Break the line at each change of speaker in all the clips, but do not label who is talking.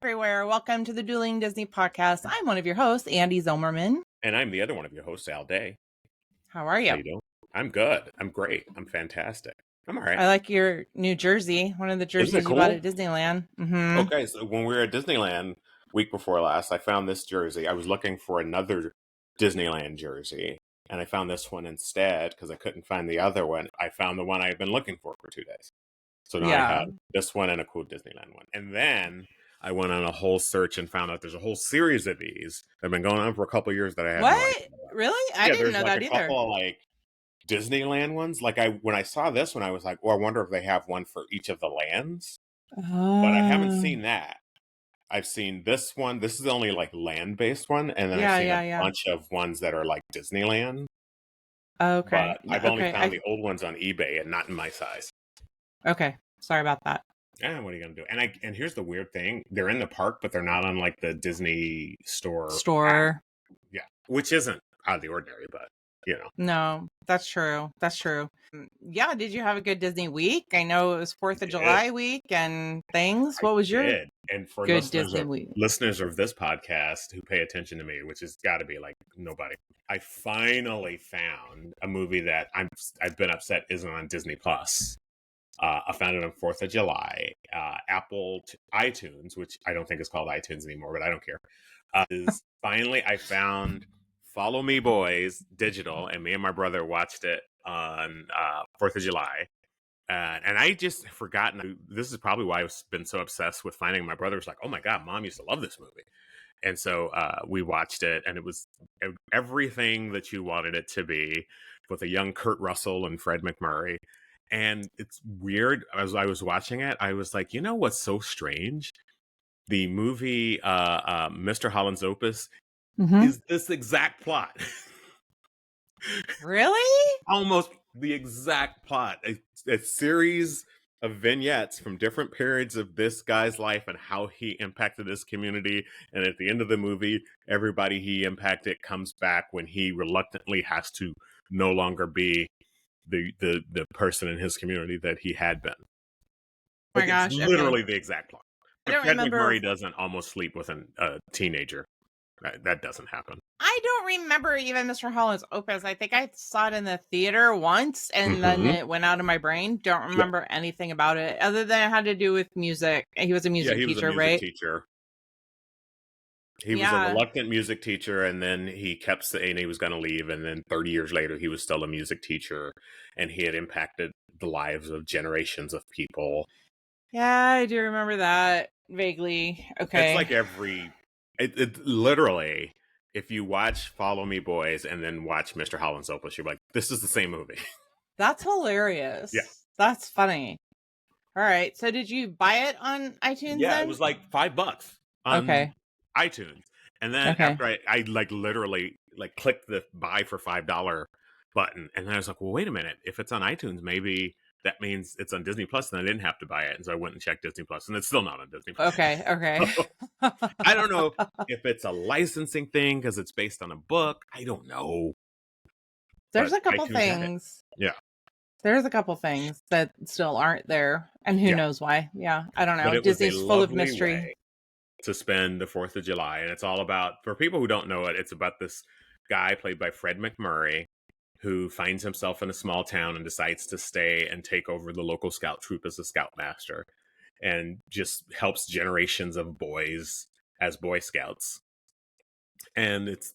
everywhere. Welcome to the Dueling Disney podcast. I'm one of your hosts, Andee Zilmerman.
And I'm the other one of your hosts, Andee.
How are you?
How you doing? I'm good. I'm great. I'm fantastic. I'm all right.
I like your new jersey. One of the jerseys you bought at Disneyland. Mm-hmm.
Okay, so when we were at Disneyland week before last, I found this jersey. I was looking for another Disneyland jersey, and I found this one instead because I couldn't find the other one. I found the one I've been looking for 2 days. So now I have this one and a cool Disneyland one. And then I went on a whole search and found out there's a whole series of these that have been going on for a couple of years that I had no idea about.
Really? I didn't know that either.
There's a couple of Disneyland ones. When I saw this one, I was like, oh, I wonder if they have one for each of the lands. But I haven't seen that. I've seen this one. This is the only land-based one, and then I've seen a bunch of ones that are like Disneyland.
Okay.
But I've only found the old ones on eBay and not in my size.
Okay. Sorry about that.
Yeah, what are you gonna do? And here's the weird thing: they're in the park, but they're not on the Disney store app. Yeah, which isn't out of the ordinary, but
No, that's true. Yeah, did you have a good Disney week? I know it was 4th of July week and things. What was your
and for
good Disney week?
Listeners of this podcast who pay attention to me, which has got to be nobody, I finally found a movie that I've been upset isn't on Disney Plus. I found it on 4th of July. iTunes, which I don't think is called iTunes anymore, but I don't care. Finally, I found Follow Me Boys digital, and me and my brother watched it on 4th of July. And I just forgotten. This is probably why I've been so obsessed with finding. My brother was like, "Oh my God, Mom used to love this movie." And so we watched it, and it was everything that you wanted it to be, with a young Kurt Russell and Fred MacMurray. And it's weird. As I was watching it, I was like, you know what's so strange? The movie Mr. Holland's Opus is this exact plot.
Really?
Almost the exact plot. A series of vignettes from different periods of this guy's life and how he impacted this community. And at the end of the movie, everybody he impacted comes back when he reluctantly has to no longer be the person in his community that he had been.
Oh my gosh!
It's literally the exact plot.
I don't
Fred
remember.
MacMurray doesn't almost sleep with a teenager. That doesn't happen.
I don't remember even Mr. Holland's Opus. I think I saw it in the theater once, and then it went out of my brain. Don't remember anything about it other than it had to do with music. He was a music teacher, right?
Teacher. He was a reluctant music teacher, and then he kept saying he was going to leave, and then 30 years later, he was still a music teacher, and he had impacted the lives of generations of people.
Yeah, I do remember that vaguely. Okay.
It's like it literally, if you watch Follow Me Boys and then watch Mr. Holland's Opus, you're like, this is the same movie.
That's hilarious. Yeah. That's funny. All right. So did you buy it on iTunes?
Yeah,
then?
It was like $5 on iTunes. And then after I literally clicked the buy for $5 button, and then I was like, well, wait a minute. If it's on iTunes, maybe that means it's on Disney Plus, and I didn't have to buy it. And so I went and checked Disney Plus, and it's still not on Disney Plus.
Okay.
So, I don't know if it's a licensing thing because it's based on a book. I don't know.
There's a couple things.
Yeah.
There's a couple things that still aren't there, and who knows why. Yeah, I don't know. Disney's full of mystery.
To spend the 4th of July, and it's all about, for people who don't know it, it's about this guy played by Fred MacMurray who finds himself in a small town and decides to stay and take over the local scout troop as a scoutmaster, and just helps generations of boys as Boy Scouts. And it's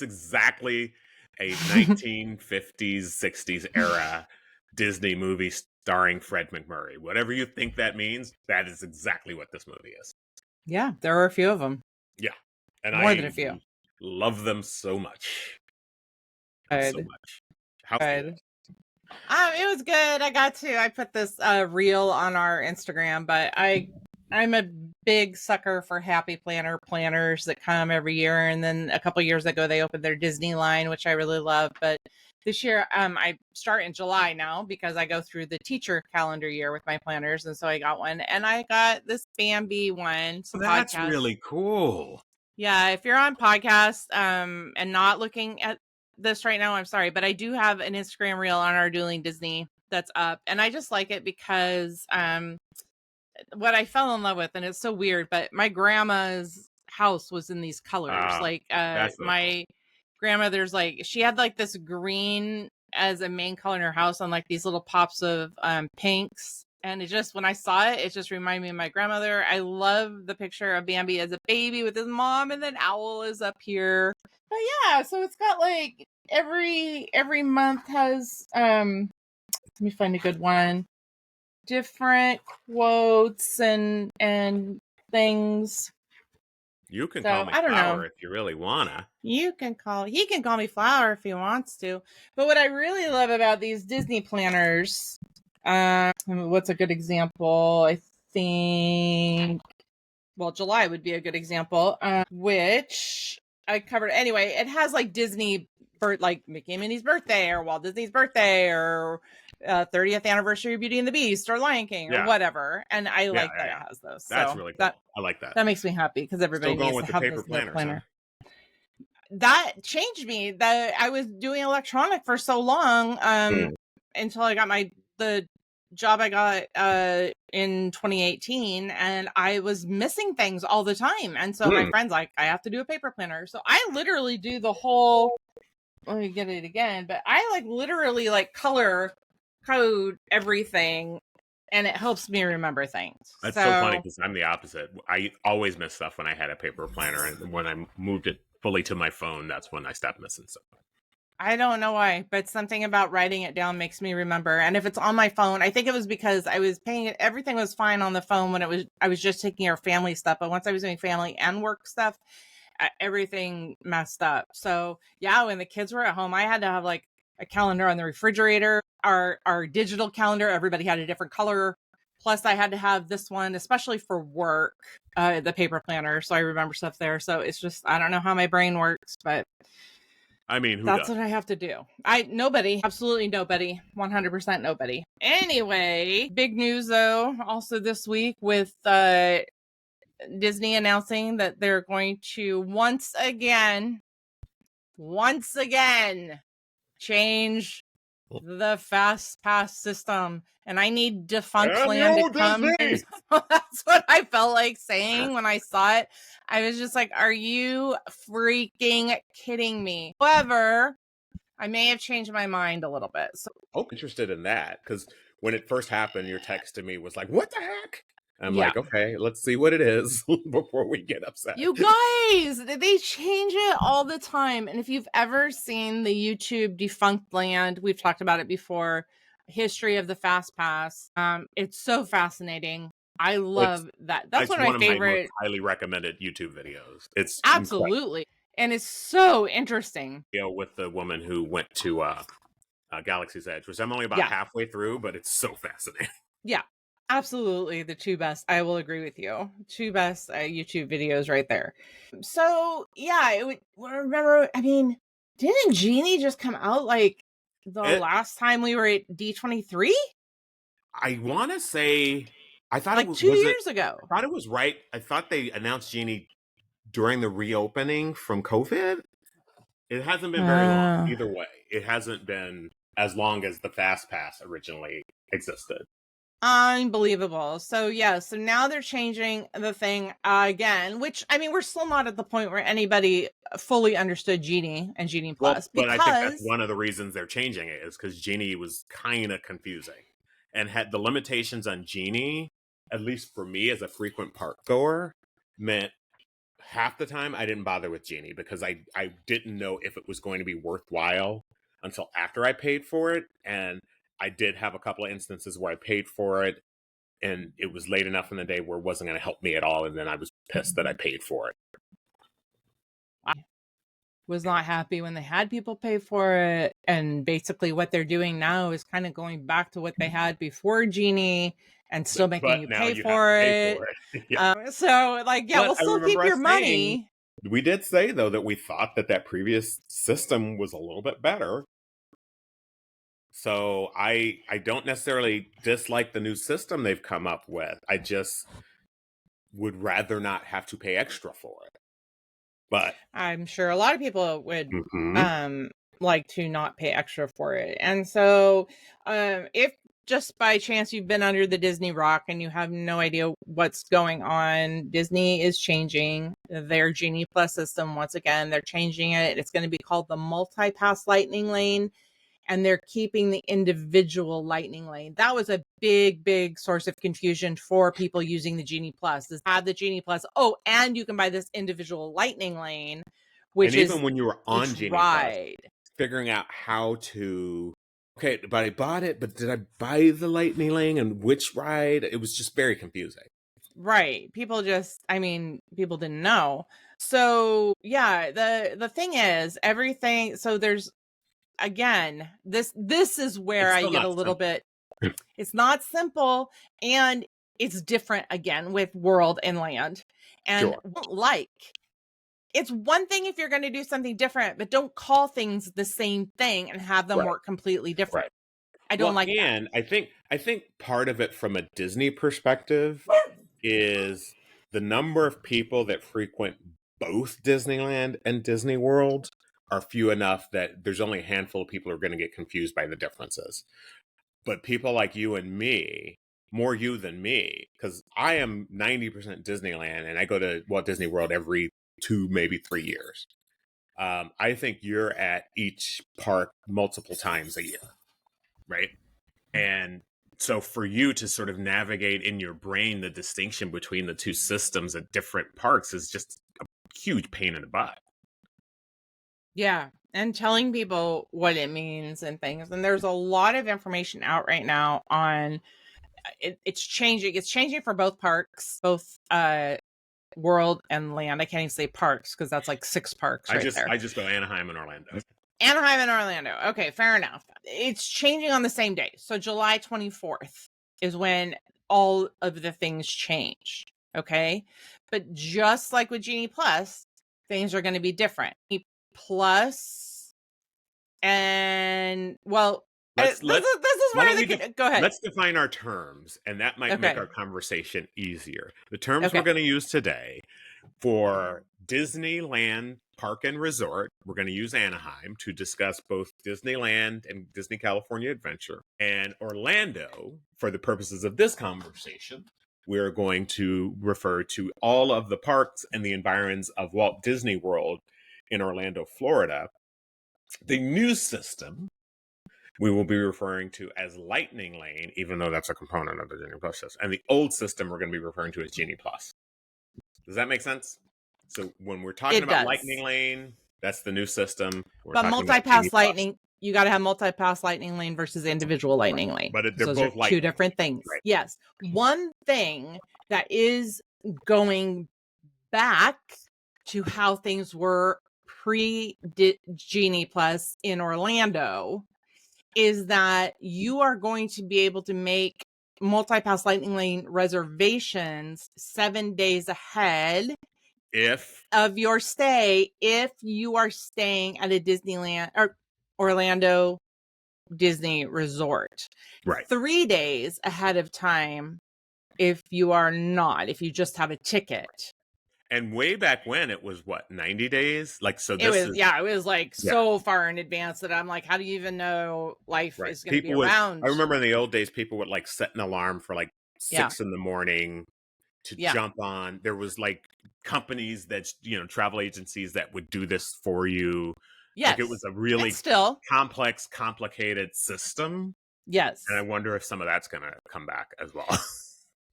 exactly a 1950s, 60s era Disney movie starring Fred MacMurray. Whatever you think that means, that is exactly what this movie is.
Yeah, there are a few of them.
Yeah. And
more than a few.
Love them so much.
Good.
So much. How
good. It was good. I put this reel on our Instagram, but I'm a big sucker for Happy Planner planners that come every year. And then a couple years ago, they opened their Disney line, which I really love. But this year, I start in July now because I go through the teacher calendar year with my planners. And so I got one, and I got this Bambi one.
That's really cool.
Yeah. If you're on podcast and not looking at this right now, I'm sorry, but I do have an Instagram reel on our Dueling Disney that's up, and I just like it because what I fell in love with, and it's so weird, but my grandma's house was in these colors. Like
That's really cool.
my grandmother's like, she had like this green as a main color in her house on like these little pops of pinks. And it just, when I saw it, it just reminded me of my grandmother. I love the picture of Bambi as a baby with his mom, and then Owl is up here. But yeah, so it's got like every month has let me find a good one. Different quotes and things.
You can
So
call me
I don't
Flower
know.
if you really wanna.
He can call me Flower if he wants to. But what I really love about these Disney planners, what's a good example? I think, well, July would be a good example, which I covered anyway. It has like Disney, like Mickey and Minnie's birthday, or Walt Disney's birthday, or 30th anniversary of Beauty and the Beast, or Lion King, or
Yeah,
whatever. And I
yeah,
like
yeah,
that
yeah.
it has those.
That's
So
really
that
cool. I like that.
that makes me happy, because
Still
everybody
going
needs
with
to
the
have
paper
this in their
planners, huh?
planner. That changed me. That I was doing electronic for so long,
Mm.
until I got the job I got in 2018, and I was missing things all the time. And so my
Mm.
friend's like, I have to do a paper planner. So I literally do the whole, let me get it again, but I like literally like color code everything, and it helps me remember things.
That's so funny
So
because I'm the opposite. I always miss stuff when I had a paper planner, and when I moved it fully to my phone, that's when I stopped missing stuff.
I don't know why, but something about writing it down makes me remember. And if it's on my phone, I think it was because I was paying it. Everything was fine on the phone when I was just taking care of family stuff. But once I was doing family and work stuff, everything messed up. So yeah, when the kids were at home, I had to have like a calendar on the refrigerator, our digital calendar. Everybody had a different color. Plus I had to have this one, especially for work, the paper planner. So I remember stuff there. So it's just, I don't know how my brain works, but
I mean, who
that's
does?
what I have to do. Nobody, absolutely nobody, 100% nobody. Anyway, big news though, also this week with Disney announcing that they're going to once again change the FastPass system. And I need Defunct
And
Land to
you,
come.
Disney.
That's what I felt like saying when I saw it. I was just like, are you freaking kidding me? However, I may have changed my mind a little bit. So
Oh, interested in that because when it first happened, your text to me was like, "What the heck?" I'm
yeah,
like, "Okay, let's see what it is before we get upset."
you guys, they change it all the time. And if you've ever seen the YouTube Defunct Land, we've talked about it before, history of the FastPass. It's so fascinating. I
It's
love that. That's
it's
one of my
one of my most
favorite.
highly recommended YouTube videos. It's incredible.
Absolutely. And it's so interesting.
With the woman who went to Galaxy's Edge, which I'm only about
Yeah.
halfway through, but it's so fascinating.
Yeah. Absolutely. The two best. I will agree with you. Two best YouTube videos right there. So, yeah, it would remember. I mean, didn't Genie just come out like the
It,
last time we were at D23?
I want to say, I thought it
Like two
was it.
years ago.
I thought it was right. I thought they announced Genie during the reopening from COVID. It hasn't been very long
Uh,
either way. It hasn't been as long as the Fast Pass originally existed.
Unbelievable. So, yeah, so now they're changing the thing again, which I mean, we're still not at the point where anybody fully understood Genie and Genie
Well,
Plus
but I think that's
because,
one of the reasons they're changing it is because Genie was kind of confusing and had the limitations on Genie, at least for me as a frequent park goer, meant half the time I didn't bother with Genie because I didn't know if it was going to be worthwhile until after I paid for it. And I did have a couple of instances where I paid for it and it was late enough in the day where it wasn't going to help me at all. And then I was pissed that I paid for it.
was not happy when they had people pay for it. And basically, what they're doing now is kind of going back to what they had before Genie and still making
But
you
now
pay
you have to
for
pay
it.
for it. Yeah.
So, like, yeah,
But
we'll
I
still
remember
keep your
us saying,
money.
we did say, though, that we thought that previous system was a little bit better. So I don't necessarily dislike the new system they've come up with. I just would rather not have to pay extra for it. But
I'm sure a lot of people would
mhm.
like to not pay extra for it. And so if just by chance you've been under the Disney rock and you have no idea what's going on, Disney is changing their Genie Plus system once again. They're changing it. It's going to be called the multi-pass lightning lane, and they're keeping the individual lightning lane. That was a big source of confusion for people using the Genie Plus. Is have the Genie Plus. Oh, and you can buy this individual lightning lane, which
and
is
even when you were on
each
Genie
ride.
Plus, figuring out how to. Okay, but I bought it, but did I buy the lightning lane and which ride? It was just very confusing.
Right. People didn't know. So yeah, the thing is everything. So there's, again, this is where
It's
I
still
get
not
a little
simple.
bit, it's not simple, and it's different again with world and land. And
Sure.
It's one thing if you're going to do something different, but don't call things the same thing and have them
Right.
work completely different.
Right.
I don't like that.
And I think part of it from a Disney perspective is the number of people that frequent both Disneyland and Disney World are few enough that there's only a handful of people who are going to get confused by the differences. But people like you and me, more you than me, because I am 90% Disneyland and I go to Walt Disney World every 2, maybe 3 years. I think you're at each park multiple times a year, right? And so for you to sort of navigate in your brain the distinction between the two systems at different parks is just a huge pain in the butt.
Yeah. And telling people what it means and things. And there's a lot of information out right now on it's changing. It's changing for both parks, both world and land. I can't even say parks because that's like 6 parks
I
right there.
just go Anaheim and Orlando.
Anaheim and Orlando. Okay, fair enough. It's changing on the same day. So July 24th is when all of the things change. Okay. But just like with Genie Plus, things are going to be different. Plus, and well, this is where go ahead.
Let's define our terms, and that might make our conversation easier. The terms we're going to use today for Disneyland Park and Resort, we're going to use Anaheim to discuss both Disneyland and Disney California Adventure, and Orlando for the purposes of this conversation. We're going to refer to all of the parks and the environs of Walt Disney World in Orlando, Florida. The new system we will be referring to as Lightning Lane, even though that's a component of the Genie Plus system. And the old system we're going to be referring to as Genie Plus. Does that make sense? So when we're talking about Lightning Lane, that's the new system.
But multi-pass lightning, you got to have multi-pass lightning lane versus individual lightning lane.
But they're both
two different things. Right. Yes. One thing that is going back to how things were pre-Genie Plus in Orlando is that you are going to be able to make multi-pass lightning lane reservations 7 days ahead of your stay if you are staying at a Disneyland or Orlando Disney Resort.
Right.
3 days ahead of time if you are not, if you just have a ticket.
And way back when it was what, 90 days? Like, so this
it was like so far in advance that I'm like, how do you even know life is going to be around?
I remember in the old days, people would like set an alarm for like 6 in the morning to jump on. There was like companies that, travel agencies that would do this for you.
Yes.
Like it was a really complex, complicated system.
Yes.
And I wonder if some of that's going to come back as well.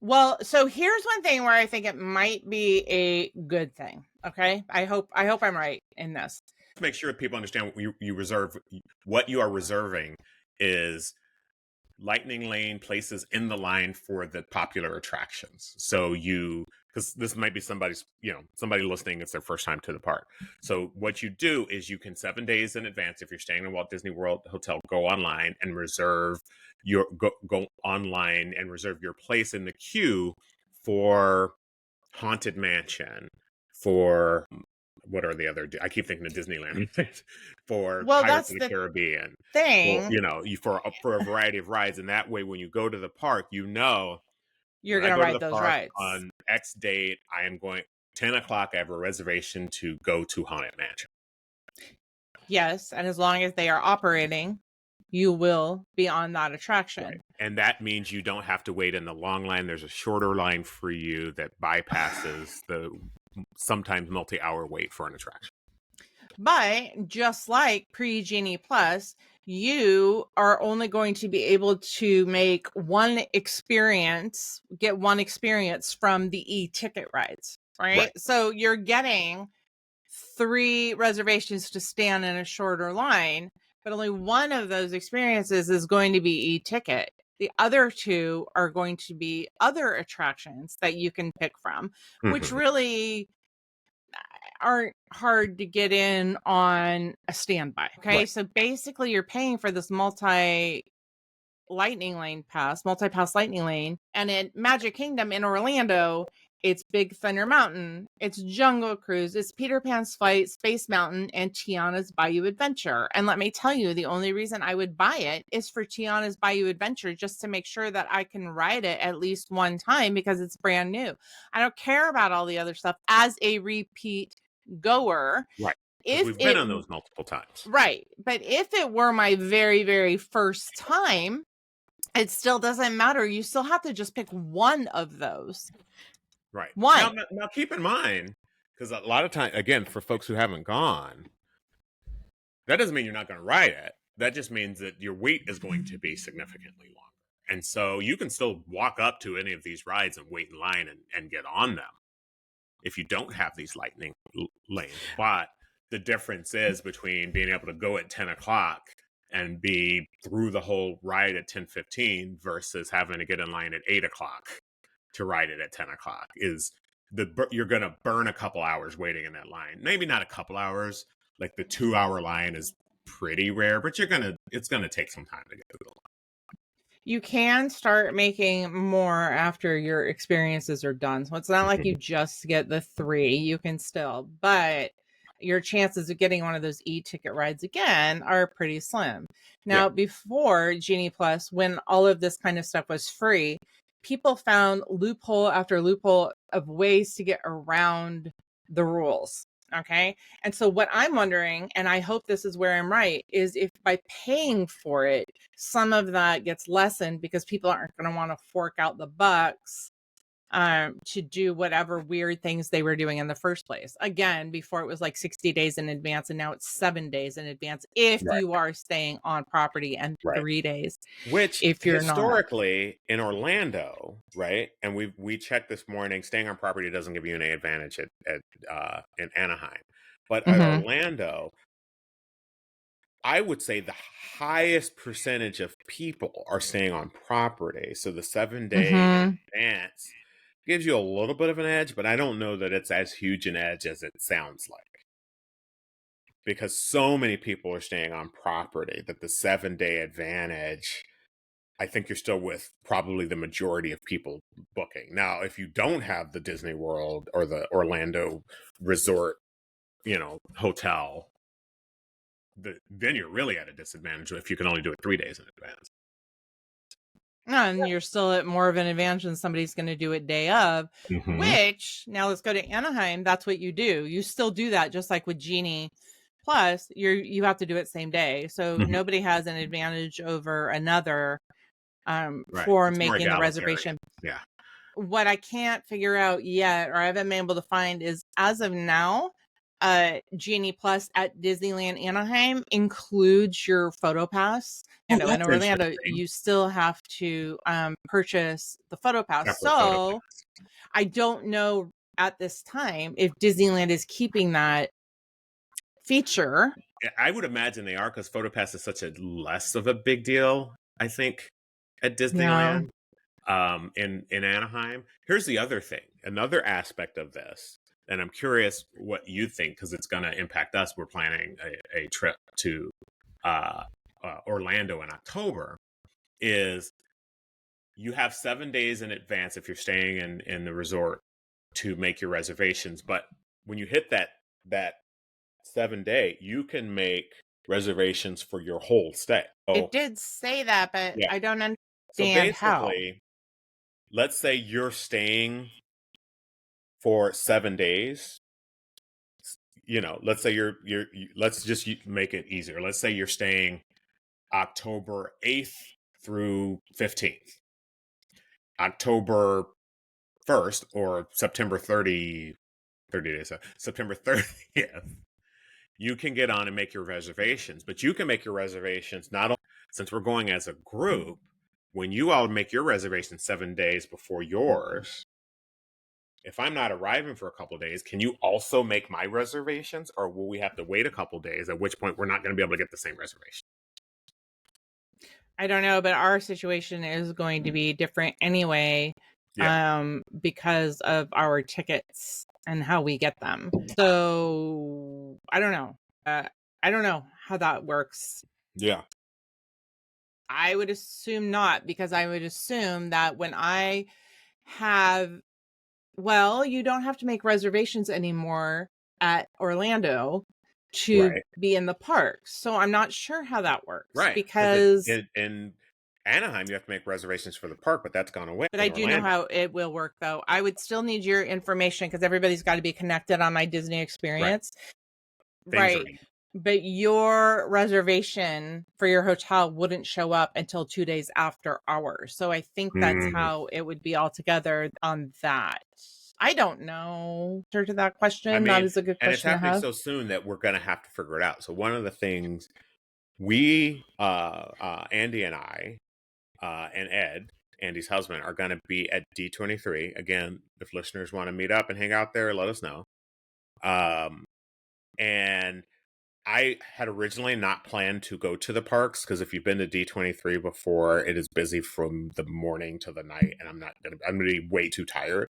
Well, so here's one thing where I think it might be a good thing. Okay. I hope I'm right in this.
To make sure people understand what you reserve, what you are reserving is Lightning Lane places in the line for the popular attractions. So because this might be somebody listening, it's their first time to the park. So what you do is you can 7 days in advance, if you're staying in Walt Disney World Hotel, go online and reserve go online and reserve your place in the queue for Haunted Mansion, for what are the other? I keep thinking of Disneyland for Pirates of the Caribbean
thing.
For a variety of rides, and that way, when you go to the park, you're going
to ride those rides
on X date. I am going 10 o'clock. I have a reservation to go to Haunted Mansion.
Yes, and as long as they are operating, you will be on that attraction.
Right. And that means you don't have to wait in the long line. There's a shorter line for you that bypasses the sometimes multi-hour wait for an attraction.
But just like pre-Genie Plus, you are only going to be able to make get one experience from the e-ticket rides, right? So you're getting 3 reservations to stand in a shorter line, but only one of those experiences is going to be e-ticket. The other 2 are going to be other attractions that you can pick from, which really aren't hard to get in on a standby. Okay.
Right.
So basically you're paying for this multi-pass lightning lane. And in Magic Kingdom in Orlando, it's Big Thunder Mountain, it's Jungle Cruise, it's Peter Pan's Flight, Space Mountain, and Tiana's Bayou Adventure. And let me tell you, the only reason I would buy it is for Tiana's Bayou Adventure, just to make sure that I can ride it at least one time because it's brand new. I don't care about all the other stuff as a repeat goer.
Right.
If
we've been on those multiple times.
Right. But if it were my very, very first time, it still doesn't matter. You still have to just pick one of those.
Right.
One.
Now keep in mind, because a lot of times, again, for folks who haven't gone, that doesn't mean you're not going to ride it. That just means that your wait is going to be significantly longer. And so you can still walk up to any of these rides and wait in line and get on them if you don't have these lightning lanes. But the difference is between being able to go at 10 o'clock and be through the whole ride at 10:15 versus having to get in line at 8 o'clock to ride it at 10 o'clock is you're going to burn a couple hours waiting in that line. Maybe not a couple hours. Like the 2-hour line is pretty rare, but it's going to take some time to get through the line.
You can start making more after your experiences are done. So it's not like you just get the 3. You can still, but your chances of getting one of those e-ticket rides again are pretty slim. Now, before Genie Plus, when all of this kind of stuff was free, people found loophole after loophole of ways to get around the rules. Okay. And so what I'm wondering, and I hope this is where I'm right, is if by paying for it, some of that gets lessened because people aren't going to want to fork out the bucks to do whatever weird things they were doing in the first place. Again, before it was like 60 days in advance, and now it's 7 days in advance if you are staying on property, and 3 days
which
if you're
historically in Orlando, right? And we checked this morning, staying on property doesn't give you any advantage in Anaheim. But at Orlando, I would say the highest percentage of people are staying on property. So the 7-day in advance gives you a little bit of an edge, but I don't know that it's as huge an edge as it sounds like. Because so many people are staying on property that the 7-day advantage, I think you're still with probably the majority of people booking. Now, if you don't have the Disney World or the Orlando Resort, hotel, then you're really at a disadvantage if you can only do it 3 days in advance.
And you're still at more of an advantage than somebody's going to do it day of, which, now let's go to Anaheim. That's what you do. You still do that, just like with Genie Plus, you have to do it same day. So nobody has an advantage over another for
It's
making the reservation.
Yeah.
What I can't figure out yet, or I haven't been able to find, is as of now, Genie Plus at Disneyland Anaheim includes your photo pass. And in Orlando, you still have to purchase the photo pass. So I don't know at this time if Disneyland is keeping that feature.
I would imagine they are, because photo pass is such a less of a big deal, I think, at Disneyland. In Anaheim. Here's the other thing, another aspect of this, and I'm curious what you think, because it's going to impact us. We're planning a trip to Orlando in October. Is you have 7 days in advance if you're staying in the resort to make your reservations, but when you hit that 7-day, you can make reservations for your whole stay. So,
it did say that, but I don't understand
so basically,
how.
Let's say you're staying for 7 days. Let's say let's just make it easier. Let's say you're staying October 8th through 15th. October 1st or September 30 days, September 30th, you can get on and make your reservations. But you can make your reservations not only since we're going as a group, when you all make your reservations 7 days before yours, if I'm not arriving for a couple of days, can you also make my reservations, or will we have to wait a couple of days, at which point we're not going to be able to get the same reservation?
I don't know, but our situation is going to be different anyway, because of our tickets and how we get them. So I don't know. I don't know how that works.
Yeah.
I would assume not, because I would assume that when I have, well, you don't have to make reservations anymore at Orlando to be in the parks. So I'm not sure how that works.
Right.
Because
in Anaheim, you have to make reservations for the park, but that's gone away.
But I do know how it will work, though. I would still need your information because everybody's got to be connected on my Disney experience. Right. But your reservation for your hotel wouldn't show up until 2 days after ours. So I think that's how it would be all together on that. I don't know. Answer to that question. That is a good question.
And it's happening so soon that we're going to have to figure it out. So one of the things we, Andee and I, and Ed, Andee's husband, are going to be at D23. Again, if listeners want to meet up and hang out there, let us know. And I had originally not planned to go to the parks because if you've been to D23 before, it is busy from the morning to the night, and I'm going to be way too tired.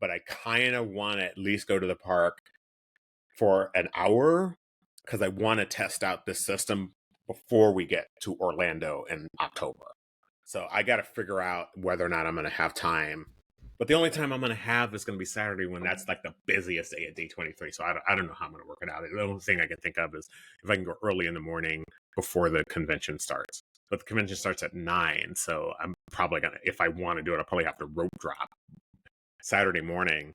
But I kind of want to at least go to the park for an hour because I want to test out this system before we get to Orlando in October. So I got to figure out whether or not I'm going to have time. But the only time I'm going to have is going to be Saturday, when that's like the busiest day at D23. So I don't know how I'm going to work it out. The only thing I can think of is if I can go early in the morning before the convention starts. But the convention starts at 9. So I'm probably going to, if I want to do it, I'll probably have to rope drop Saturday morning.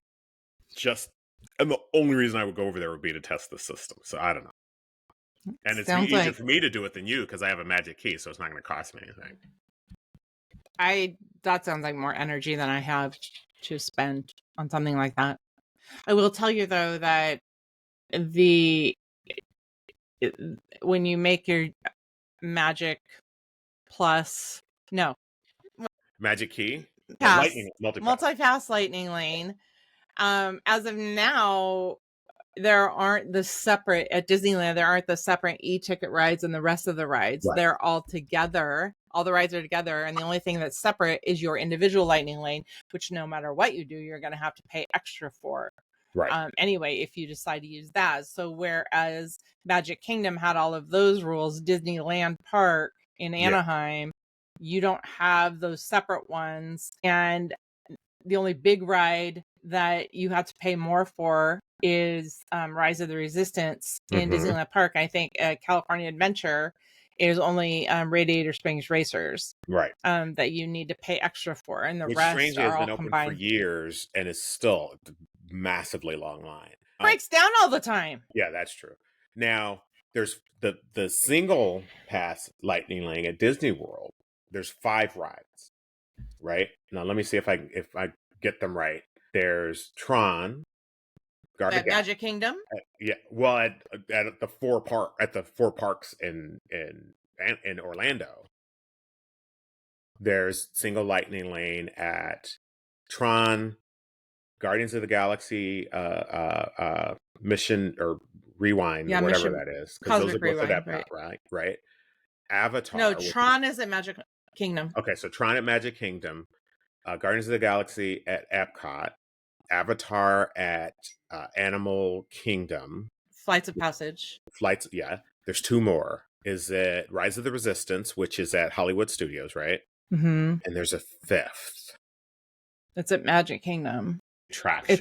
And the only reason I would go over there would be to test the system. So I don't know. And it's easier for me to do it than you because I have a magic key. So it's not going to cost me anything.
That sounds like more energy than I have to spend on something like that. I will tell you, though, that when you make your Magic Plus,
Magic Key?
Pass, multi-pass lightning lane. As of now, there aren't the separate at Disneyland. There aren't the separate e-ticket rides and the rest of the rides. Right. They're all together. All the rides are together, and the only thing that's separate is your individual lightning lane, which no matter what you do, you're going to have to pay extra for. Right. Anyway, if you decide to use that. So whereas Magic Kingdom had all of those rules, Disneyland Park in Anaheim, you don't have those separate ones. And the only big ride that you have to pay more for is Rise of the Resistance in Disneyland Park. I think California Adventure is only Radiator Springs Racers, right? That you need to pay extra for, and the rest are all combined.
Open for years, and it's still a massively long line.
Breaks down all the time.
Yeah, that's true. Now there's the single pass lightning lane at Disney World. There's 5 rides, right? Now let me see if I get them right. There's Tron,
at Magic Kingdom.
Well, at the 4 parks in Orlando. There's single lightning lane at Tron, Guardians of the Galaxy, Mission or Rewind, whatever that is, because those are both at Epcot, right? Avatar.
No, Tron is at Magic Kingdom.
Okay, so Tron at Magic Kingdom, Guardians of the Galaxy at Epcot, Avatar at Animal Kingdom.
Flights of Passage.
There's 2 more. Is it Rise of the Resistance, which is at Hollywood Studios, right?
Mm-hmm.
And there's a 5th.
It's at Magic Kingdom.
Attraction.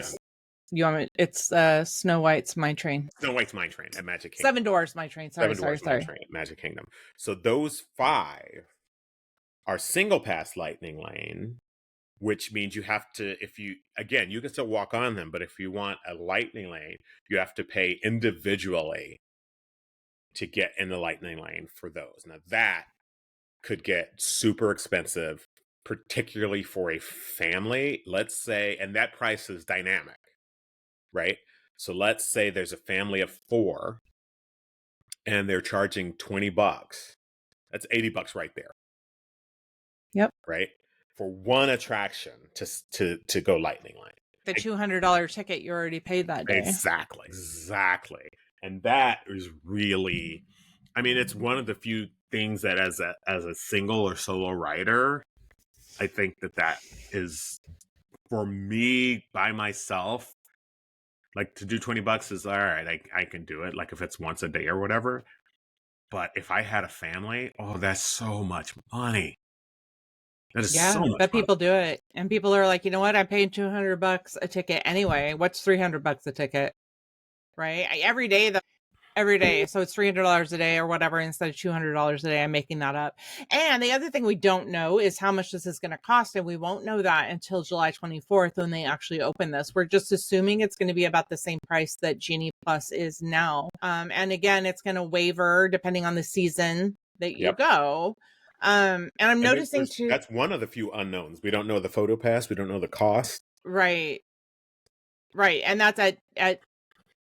It's Snow White's Mine Train.
Snow White's Mine Train at Magic Kingdom.
7 Dwarfs Mine Train. Sorry.
Mine Train at Magic Kingdom. So those 5 are single pass lightning lane, which means you have to, you can still walk on them, but if you want a lightning lane, you have to pay individually to get in the lightning lane for those. Now that could get super expensive, particularly for a family. Let's say, and that price is dynamic, right? So let's say there's a family of 4 and they're charging $20. That's $80 right there.
Yep.
Right? For one attraction to go Lightning Lane.
The $200 ticket you already paid that day.
Exactly. And that is really, I mean, it's one of the few things that as a single or solo rider, I think that is, for me by myself, like, to do $20 is all right. I can do it, like if it's once a day or whatever. But if I had a family, oh, that's so much money. That is so much
but
money.
people do it, and people are like, you know what? I paid $200 a ticket anyway. What's $300 a ticket, right? Every day, so it's $300 a day or whatever instead of $200 a day. I'm making that up. And the other thing we don't know is how much this is going to cost, and we won't know that until July 24th when they actually open this. We're just assuming it's going to be about the same price that Genie Plus is now. And again, it's going to waiver depending on the season that you go. And I'm noticing too,
that's one of the few unknowns. We don't know the photo pass. We don't know the cost.
Right. And that's at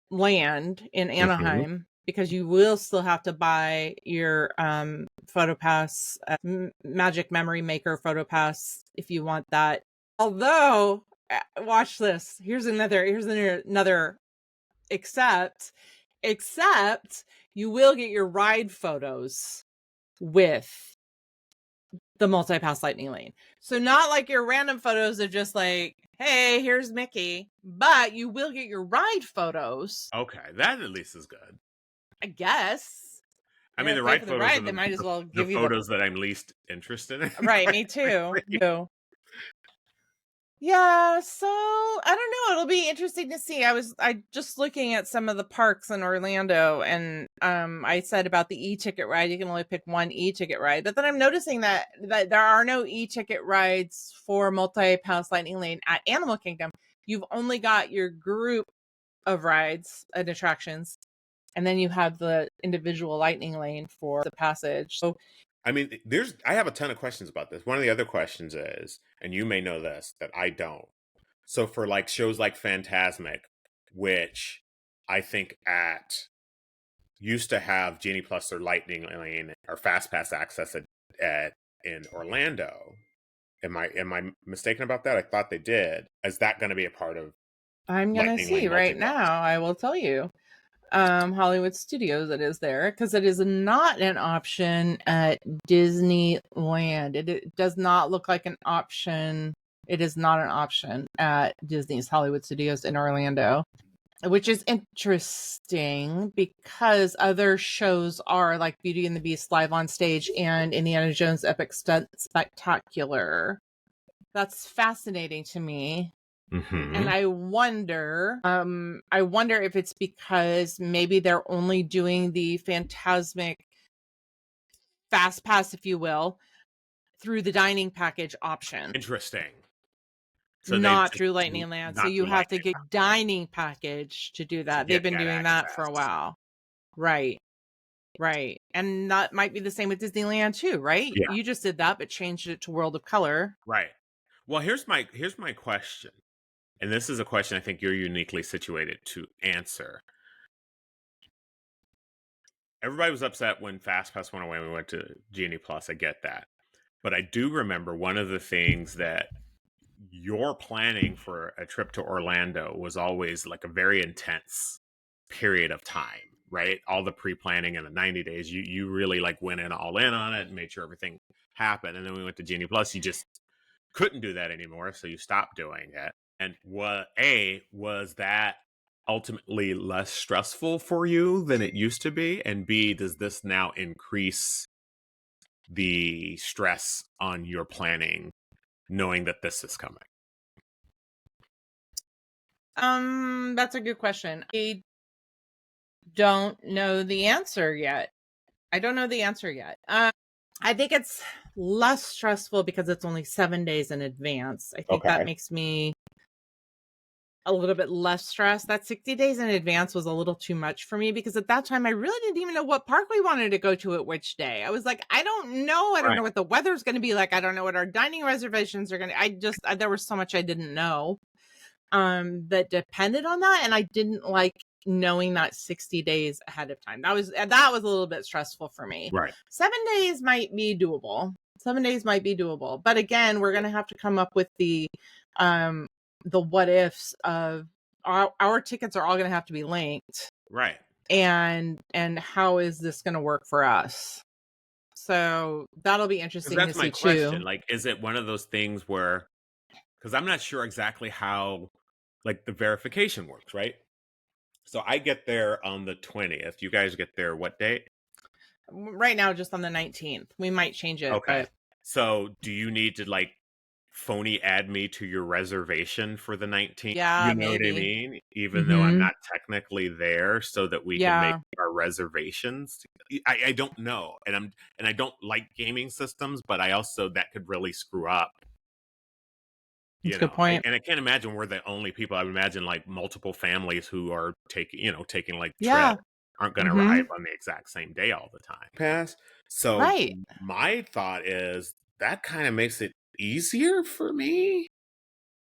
Land in Anaheim, because you will still have to buy your photo pass, Magic Memory Maker photo pass if you want that. Although, watch this. Here's another except you will get your ride photos with the multi-pass Lightning Lane. So not like your random photos of just like, hey, here's Mickey, but you will get your ride photos.
Okay, that at least is good.
I guess.
I mean, the ride photos are
they might as well give
the
you
photos that I'm least interested in.
Right, me too. Yeah, so I don't know. It'll be interesting to see. I just looking at some of the parks in Orlando, and I said about the e-ticket ride, you can only pick one e-ticket ride. But then I'm noticing that there are no e-ticket rides for multi-pass Lightning Lane at Animal Kingdom. You've only got your group of rides and attractions, and then you have the individual Lightning Lane for the passage. So
I mean, I have a ton of questions about this. One of the other questions is, and you may know this, that I don't. So for like shows like Fantasmic, which I think used to have Genie Plus or Lightning Lane or FastPass access in Orlando. Am I mistaken about that? I thought they did. Is that going to be a part of?
I'm going to see right now. I will tell you. Hollywood Studios, it is there, because it is not an option at Disneyland. It does not look like an option. It is not an option at Disney's Hollywood Studios in Orlando, which is interesting because other shows are like Beauty and the Beast Live on Stage and Indiana Jones Epic Stunt Spectacular. That's fascinating to me.
Mm-hmm.
And I wonder if it's because maybe they're only doing the Fantasmic FastPass, if you will, through the dining package option.
Interesting.
So not through Lightning Land. So you have to get dining package to do that. They've been doing that for a while. Right. And that might be the same with Disneyland too, right?
Yeah.
You just did that, but changed it to World of Color.
Right. Well, here's my question. And this is a question I think you're uniquely situated to answer. Everybody was upset when FastPass went away and we went to Genie Plus. I get that. But I do remember one of the things that your planning for a trip to Orlando was always like a very intense period of time, right? All the pre-planning and the 90 days, you really like went all in on it and made sure everything happened. And then we went to Genie Plus. You just couldn't do that anymore. So you stopped doing it. And was that ultimately less stressful for you than it used to be? And B, does this now increase the stress on your planning, knowing that this is coming?
That's a good question. I don't know the answer yet. I think it's less stressful because it's only 7 days in advance. I think that makes me a little bit less stress. That 60 days in advance was a little too much for me because at that time I really didn't even know what park we wanted to go to at which day. I was like, I don't know. I don't
Right.
know what the weather's going to be like. I don't know what our dining reservations are going to. There was so much I didn't know that depended on that, and I didn't like knowing that 60 days ahead of time. That was a little bit stressful for me.
Right.
7 days might be doable. 7 days might be doable. But again, we're going to have to come up with the what ifs of our tickets are all going to have to be linked.
Right.
And how is this going to work for us? So that'll be interesting to
That's
see
my question.
too.
Like, is it one of those things where, because I'm not sure exactly how, like, the verification works, right? So I get there on the 20th. You guys get there what date?
Right now, just on the 19th. We might change it.
Okay.
But
So do you need to, like, phony add me to your reservation for the 19th?
yeah,
You know what I
maybe.
mean? Even though I'm
Mm-hmm.
not technically there, so that we can make
Yeah.
our reservations. I don't know. And I don't like gaming systems, but I also, that could really screw up.
That's a good point.
And I can't imagine we're the only people. I would imagine like multiple families who are taking like
Yeah.
trips aren't going to
Mm-hmm.
arrive on the exact same day all the time. Pass. So
Right.
my thought is that kind of makes it easier for me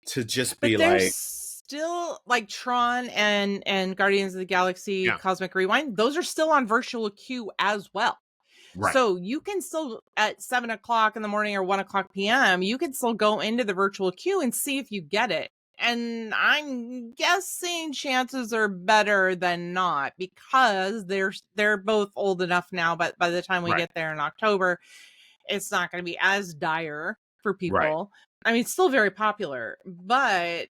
to just
But
be
there's
like,
still like Tron and Guardians of the Galaxy
yeah,
Cosmic Rewind. Those are still on virtual queue as well.
right,
So you can still at 7 o'clock in the morning or 1 o'clock PM, you can still go into the virtual queue and see if you get it. And I'm guessing chances are better than not because they're both old enough now, but by the time we
right,
get there in October, it's not going to be as dire for
right,
people. I mean, it's still very popular, but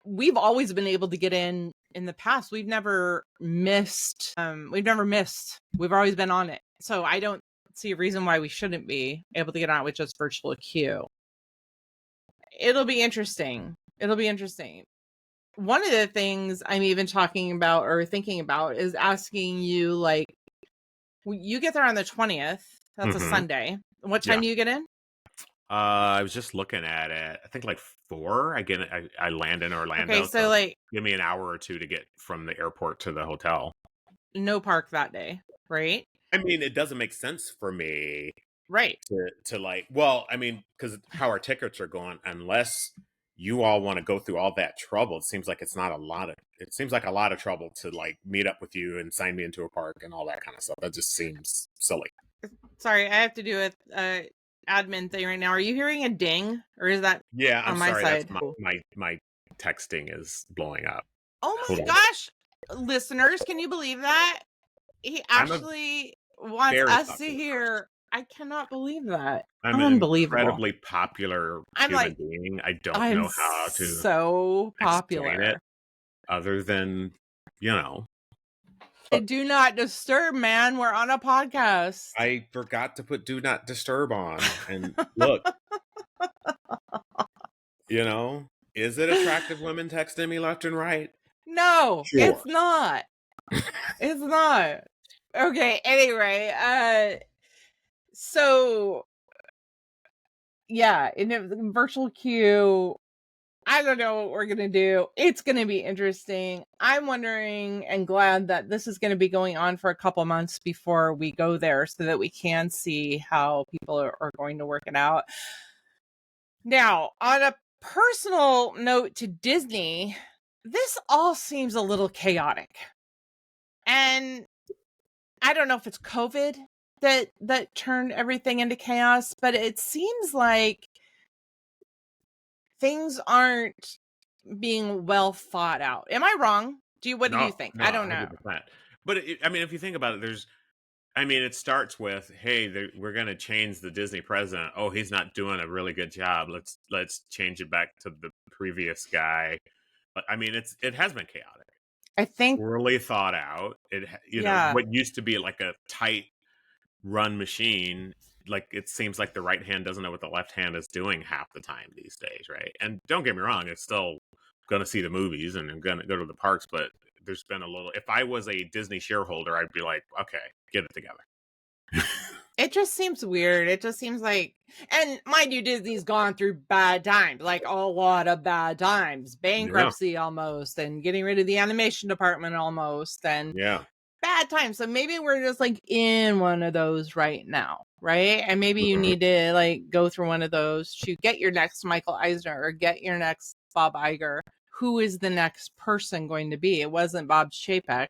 we've always been able to get in the past. We've never missed. We've always been on it. So I don't see a reason why we shouldn't be able to get on it with just virtual queue. It'll be interesting. One of the things I'm even talking about or thinking about is asking you, like, you get there on the 20th. That's a
mm-hmm.
Sunday. What time
Yeah.
do you get in?
I was just looking at it. I think like 4. I land in Orlando.
Okay, so like
give me an hour or two to get from the airport to the hotel.
no park that day, right?
I mean, it doesn't make sense for me
Right.
to like, well, I mean, because how our tickets are going, unless you all want to go through all that trouble, it seems like it seems like a lot of trouble to like meet up with you and sign me into a park and all that kind of stuff. That just seems silly.
Sorry, I have to do a admin thing right now. Are you hearing a ding or is that
Yeah, I'm
on my
sorry.
side?
That's my texting is blowing up.
Oh
Hold
my
on.
gosh, listeners, can you believe that? He
I'm a
actually wants
very
us to
popular
hear.
person.
I cannot believe that.
I'm an
Unbelievable.
incredibly popular
I'm
human
like,
being. I don't
I'm
know how to
so
explain it
popular.
other than, you know,
Do not disturb, man. We're on a podcast.
I forgot to put do not disturb on. And look, is it attractive women texting me left and right?
No,
Sure.
it's not. It's not. Okay, anyway, so yeah, in the virtual queue, I don't know what we're gonna do. It's gonna be interesting. I'm wondering and glad that this is gonna be going on for a couple months before we go there so that we can see how people are going to work it out. Now, on a personal note to Disney, this all seems a little chaotic. And I don't know if it's COVID that turned everything into chaos, but it seems like things aren't being well thought out. Am I wrong? What do you think?
No,
I don't know.
100%. But I mean, if you think about it, it starts with, hey, we're going to change the Disney president. Oh, he's not doing a really good job. Let's change it back to the previous guy. But I mean, it has been chaotic.
I think
Poorly thought out.
Yeah.
What used to be like a tight run machine, like it seems like the right hand doesn't know what the left hand is doing half the time these days, right? And don't get me wrong, it's still going to see the movies and I'm going to go to the parks, but there's been a little. If I was a Disney shareholder, I'd be like, okay, get it together.
It just seems weird. It just seems like, and mind you, Disney's gone through bad times, like a lot of bad times, bankruptcy almost, and getting rid of the animation department almost, and bad times. So maybe we're just like in one of those right now, right? And maybe you need to like go through one of those to get your next Michael Eisner or get your next Bob Iger. Who is the next person going to be? It wasn't Bob Chapek.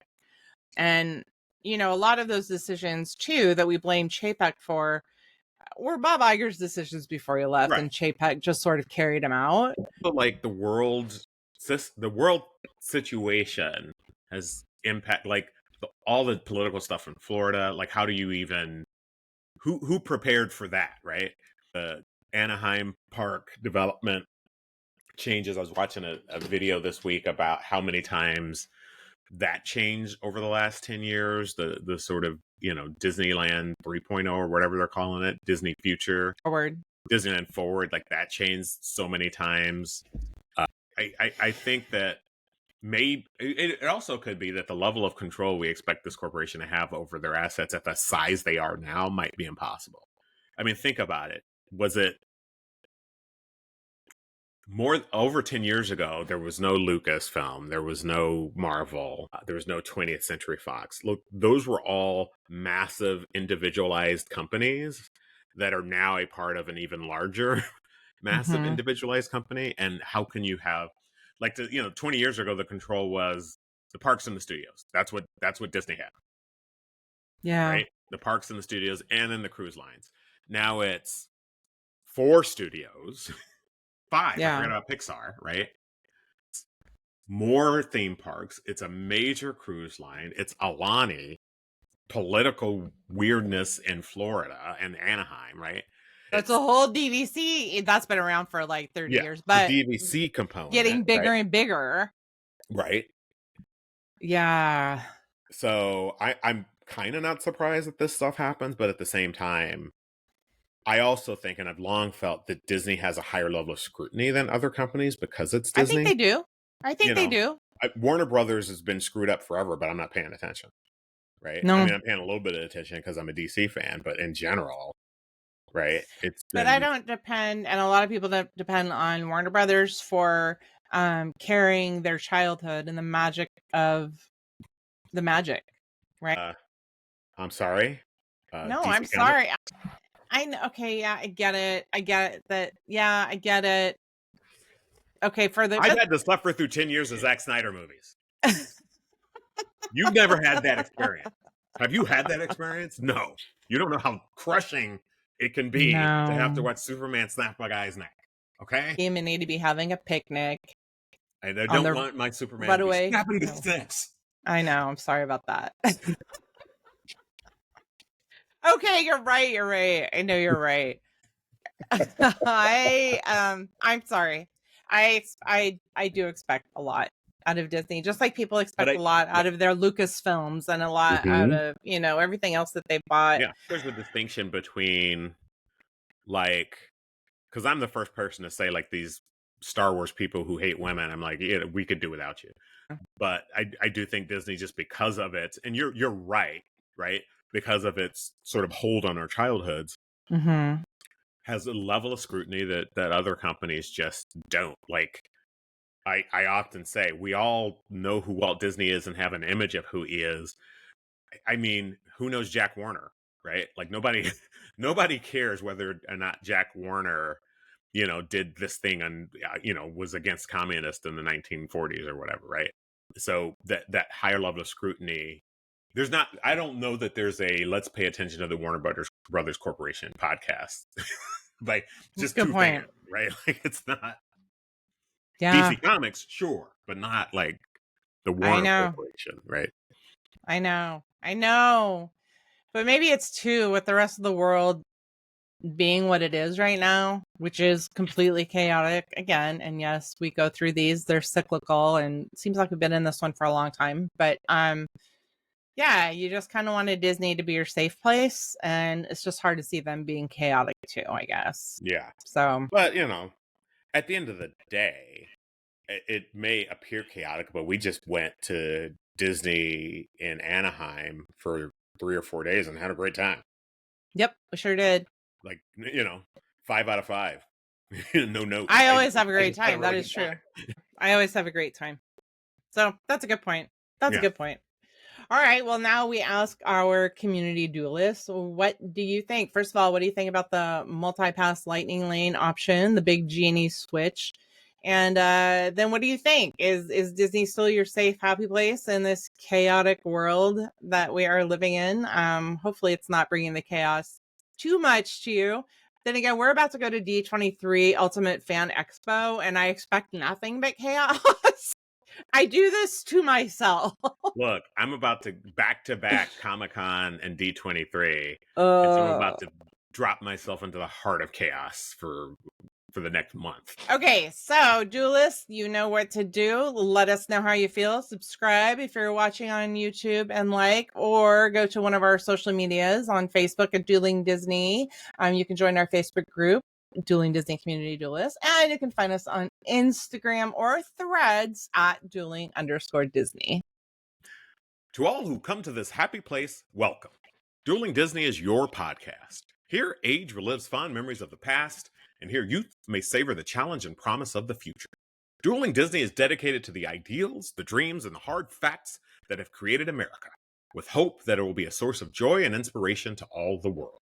And you know, a lot of those decisions too that we blame Chapek for were Bob Iger's decisions before he left, and Chapek just sort of carried him out.
But like the world situation has impact, like all the political stuff in Florida. Like, how do you even who prepared for that, right? The Anaheim Park development changes. I was watching a video this week about how many times that changed over the last 10 years, the sort of, you know, Disneyland 3.0 or whatever they're calling it, Disney Future
Forward,
Disneyland Forward, like that changed so many times. I think that maybe it also could be that the level of control we expect this corporation to have over their assets at the size they are now might be impossible. I mean, think about it. Was it more over 10 years ago? There was no Lucasfilm, there was no Marvel, there was no 20th Century Fox. Look, those were all massive individualized companies that are now a part of an even larger massive individualized company. And how can you have, like, you know, 20 years ago the control was the parks and the studios. That's what Disney had.
Yeah.
Right? The parks and the studios, and then the cruise lines. Now it's 4 studios. 5. I forgot about Pixar, right? It's more theme parks. It's a major cruise line. It's Alani, political weirdness in Florida and Anaheim, right?
It's a whole DVC that's been around for like 30 years, but
the DVC component
getting bigger and bigger,
right?
Yeah.
So I'm kind of not surprised that this stuff happens, but at the same time, I also think, and I've long felt, that Disney has a higher level of scrutiny than other companies because it's Disney.
I think they do.
Warner Brothers has been screwed up forever, but I'm not paying attention. Right?
No.
I mean, I'm paying a little bit of attention because I'm a DC fan, but in general, right?
But I don't depend, and a lot of people don't depend on Warner Brothers for carrying their childhood and the magic of the magic, right?
I'm sorry.
No, DC I'm sorry. I know. Okay, yeah, I get it. I get it. I get it. Okay,
I've had to suffer through 10 years of Zack Snyder movies. You've never had that experience. Have you had that experience? No. You don't know how crushing it can be to have to watch Superman snap a guy's neck. Okay?
You need to be having a picnic.
I don't want my Superman to be snapping his necks.
I know. I'm sorry about that. Okay, you're right. I know you're right. I'm sorry. I do expect a lot out of Disney, just like people expect a lot out of their Lucasfilms and a lot out of, you know, everything else that they bought.
Yeah, there's a distinction between, like, because I'm the first person to say, like, these Star Wars people who hate women, I'm like, yeah, we could do without you. But I do think Disney, just because of it, and you're right, because of its sort of hold on our childhoods, has a level of scrutiny that other companies just don't. Like, I often say, we all know who Walt Disney is and have an image of who he is. I mean, who knows Jack Warner, right? Like, nobody cares whether or not Jack Warner, you know, did this thing and, you know, was against communists in the 1940s or whatever, right? So that higher level of scrutiny, I don't know that there's a let's pay attention to the Warner Brothers Corporation podcast. Like, just two fans, right? Like, it's not DC Comics, sure, but not like the Warner Corporation, right?
I know. But maybe it's too, with the rest of the world being what it is right now, which is completely chaotic again. And yes, we go through these, they're cyclical, and it seems like we've been in this one for a long time. But yeah, you just kind of wanted Disney to be your safe place, and it's just hard to see them being chaotic too, I guess.
Yeah.
So,
but you know, at the end of the day, it may appear chaotic, but we just went to Disney in Anaheim for 3 or 4 days and had a great time.
Yep, we sure did.
Like, 5 out of 5. No notes.
I always have a
I
great
just had a
time. That
really
is
good
true.
time.
I always have a great time. So that's a good point. That's a
Yeah.
good point. All right. Well, now we ask our community duelists, what do you think? First of all, what do you think about the multi-pass lightning lane option, the big Genie switch? And then what do you think? Is Disney still your safe, happy place in this chaotic world that we are living in? Hopefully it's not bringing the chaos too much to you. Then again, we're about to go to D23 Ultimate Fan Expo, and I expect nothing but chaos. I do this to myself.
Look, I'm about to back Comic-Con and D23. And so I'm about
Uh,
to drop myself into the heart of chaos for the next month.
okay, so duelists, you know what to do. Let us know how you feel. Subscribe if you're watching on YouTube and or go to one of our social medias on Facebook at Dueling Disney. You can join our Facebook group, Dueling Disney Community Duelists, and you can find us on Instagram or Threads at Dueling_Disney.
To all who come to this happy place, welcome. Dueling Disney is your podcast. Here, age relives fond memories of the past, and here youth may savor the challenge and promise of the future. Dueling Disney is dedicated to the ideals, the dreams, and the hard facts that have created America, with hope that it will be a source of joy and inspiration to all the world.